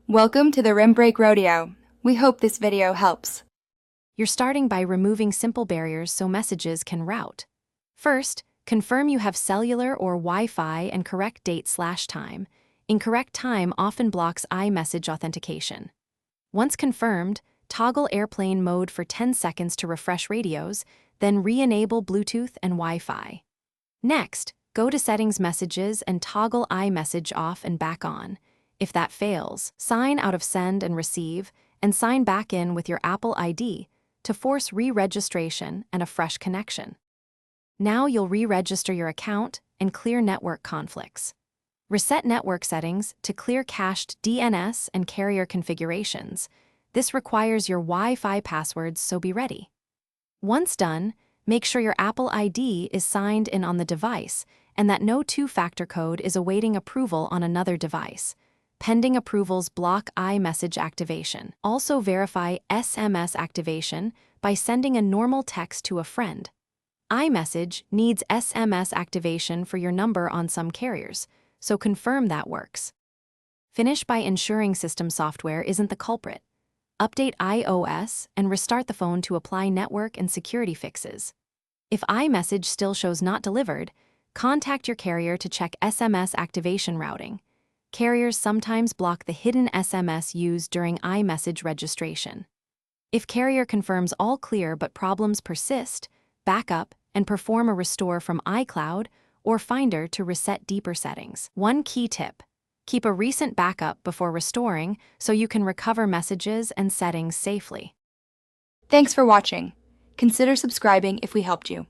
Welcome to the Rim Break Rodeo. We hope this video helps. You're starting by removing simple barriers so messages can route. First, confirm you have cellular or Wi-Fi and correct date/time. Incorrect time often blocks iMessage authentication. Once confirmed, toggle airplane mode for 10 seconds to refresh radios, then re-enable Bluetooth and Wi-Fi. Next, go to Settings Messages and toggle iMessage off and back on. If that fails, sign out of Send and Receive, and sign back in with your Apple ID to force re-registration and a fresh connection. Now you'll re-register your account and clear network conflicts. Reset network settings to clear cached DNS and carrier configurations. This requires your Wi-Fi passwords, so be ready. Once done, make sure your Apple ID is signed in on the device and that no two-factor code is awaiting approval on another device. Pending approvals block iMessage activation. Also verify SMS activation by sending a normal text to a friend. iMessage needs SMS activation for your number on some carriers, so confirm that works. Finish by ensuring system software isn't the culprit. Update iOS and restart the phone to apply network and security fixes. If iMessage still shows not delivered, contact your carrier to check SMS activation routing. Carriers sometimes block the hidden SMS used during iMessage registration. If carrier confirms all clear but problems persist, back up and perform a restore from iCloud or Finder to reset deeper settings. One key tip: keep a recent backup before restoring so you can recover messages and settings safely. Thanks for watching. Consider subscribing if we helped you.